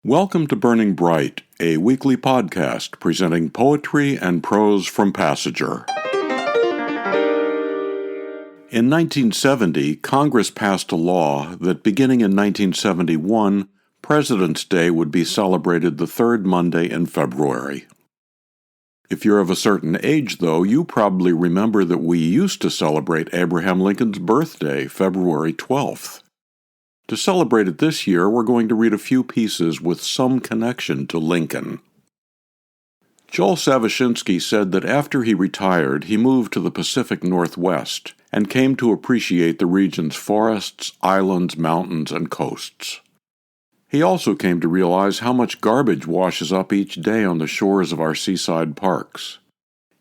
Welcome to Burning Bright, a weekly podcast presenting poetry and prose from Passenger. In 1970, Congress passed a law that beginning in 1971, President's Day would be celebrated the third Monday in February. If you're of a certain age, though, you probably remember that we used to celebrate Abraham Lincoln's birthday, February 12th. To celebrate it this year, we're going to read a few pieces with some connection to Lincoln. Joel Savishinsky said that after he retired, he moved to the Pacific Northwest and came to appreciate the region's forests, islands, mountains, and coasts. He also came to realize how much garbage washes up each day on the shores of our seaside parks.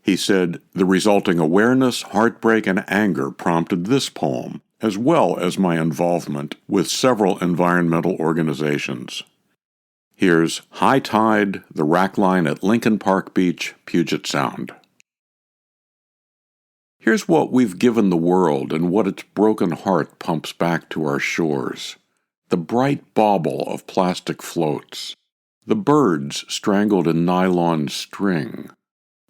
He said, "The resulting awareness, heartbreak, and anger prompted this poem, as well as my involvement with several environmental organizations." Here's High Tide, the Rack Line at Lincoln Park Beach, Puget Sound. Here's what we've given the world and what its broken heart pumps back to our shores. The bright bauble of plastic floats, the birds strangled in nylon string,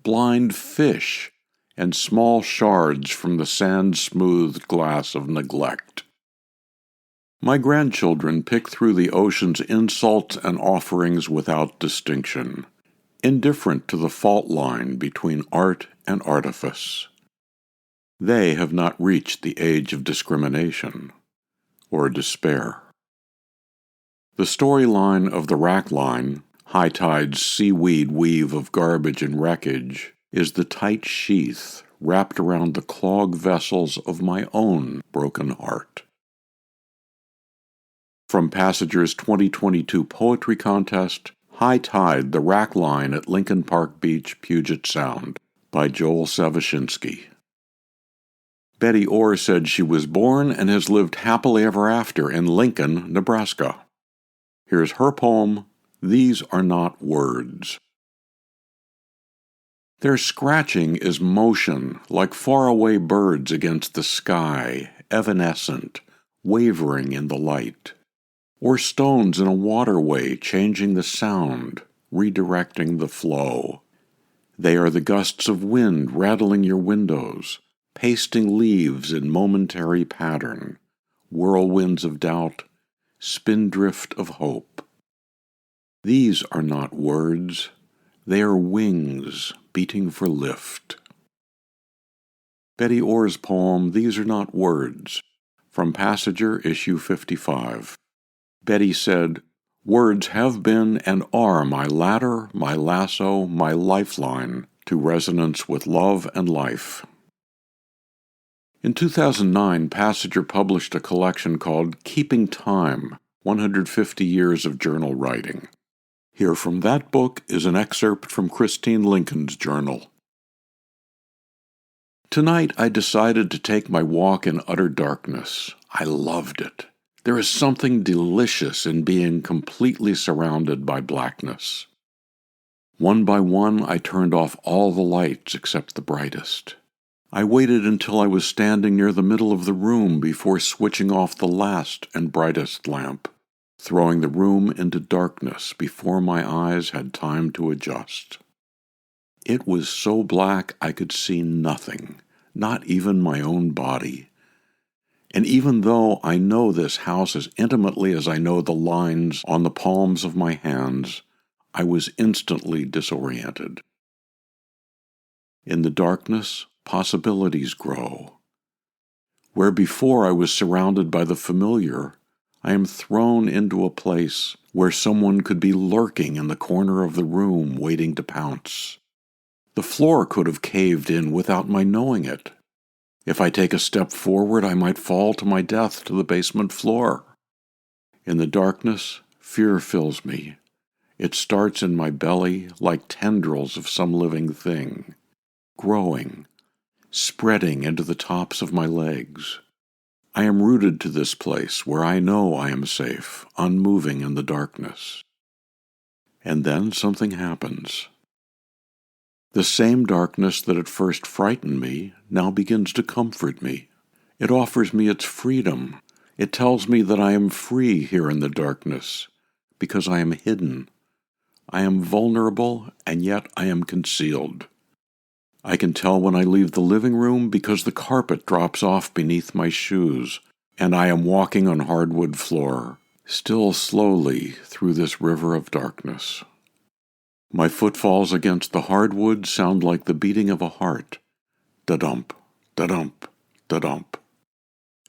blind fish, and small shards from the sand-smoothed glass of neglect. My grandchildren pick through the ocean's insults and offerings without distinction, indifferent to the fault line between art and artifice. They have not reached the age of discrimination or despair. The storyline of the Rack Line, High Tide's seaweed weave of garbage and wreckage, is the tight sheath wrapped around the clogged vessels of my own broken heart. From Passenger's 2022 Poetry Contest, High Tide, the Rack Line at Lincoln Park Beach, Puget Sound, by Joel Savishinsky. Betty Orr said she was born and has lived happily ever after in Lincoln, Nebraska. Here's her poem, These Are Not Words. Their scratching is motion, like faraway birds against the sky, evanescent, wavering in the light. Or stones in a waterway changing the sound, redirecting the flow. They are the gusts of wind rattling your windows, pasting leaves in momentary pattern, whirlwinds of doubt, spindrift of hope. These are not words, they are wings beating for lift. Betty Orr's poem, These Are Not Words, from Passenger, issue 55. Betty said, "Words have been and are my ladder, my lasso, my lifeline to resonance with love and life." In 2009, Passenger published a collection called Keeping Time, 150 Years of Journal Writing. Here from that book is an excerpt from Christine Lincoln's journal. Tonight I decided to take my walk in utter darkness. I loved it. There is something delicious in being completely surrounded by blackness. One by one I turned off all the lights except the brightest. I waited until I was standing near the middle of the room before switching off the last and brightest lamp, throwing the room into darkness before my eyes had time to adjust. It was so black I could see nothing, not even my own body. And even though I know this house as intimately as I know the lines on the palms of my hands, I was instantly disoriented. In the darkness, possibilities grow. Where before I was surrounded by the familiar, I am thrown into a place where someone could be lurking in the corner of the room waiting to pounce. The floor could have caved in without my knowing it. If I take a step forward, I might fall to my death to the basement floor. In the darkness, fear fills me. It starts in my belly like tendrils of some living thing, growing, spreading into the tops of my legs. I am rooted to this place where I know I am safe, unmoving in the darkness. And then something happens. The same darkness that at first frightened me now begins to comfort me. It offers me its freedom. It tells me that I am free here in the darkness, because I am hidden. I am vulnerable, and yet I am concealed. I can tell when I leave the living room because the carpet drops off beneath my shoes, and I am walking on hardwood floor, still slowly through this river of darkness. My footfalls against the hardwood sound like the beating of a heart. Da-dump, da-dump, da-dump.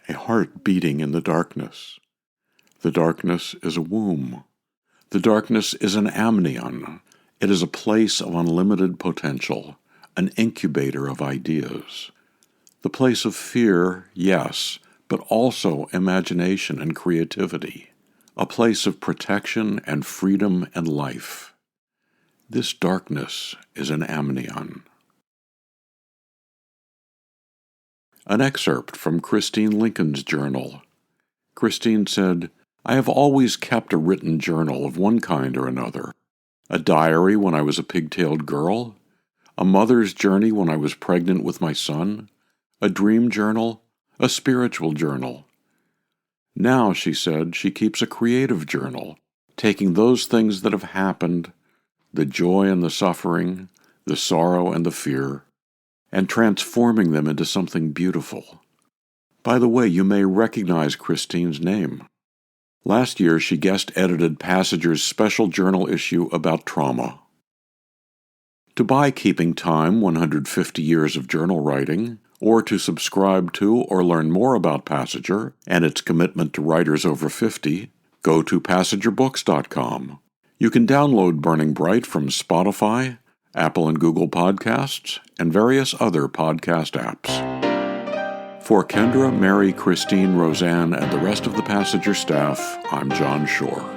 A heart beating in the darkness. The darkness is a womb. The darkness is an amnion. It is a place of unlimited potential, an incubator of ideas. The place of fear, yes, but also imagination and creativity. A place of protection and freedom and life. This darkness is an amnion. An excerpt from Christine Lincoln's journal. Christine said, "I have always kept a written journal of one kind or another. A diary when I was a pigtailed girl, a mother's journey when I was pregnant with my son, a dream journal, a spiritual journal. Now," she said, she keeps a creative journal, taking those things that have happened, the joy and the suffering, the sorrow and the fear, and transforming them into something beautiful. By the way, you may recognize Christine's name. Last year, she guest-edited Passager's special journal issue about trauma. To buy Keeping Time, 150 Years of Journal Writing, or to subscribe to or learn more about Passager and its commitment to writers over 50, go to PassagerBooks.com. You can download Burning Bright from Spotify, Apple and Google Podcasts, and various other podcast apps. For Kendra, Mary, Christine, Roseanne, and the rest of the Passager staff, I'm John Shore.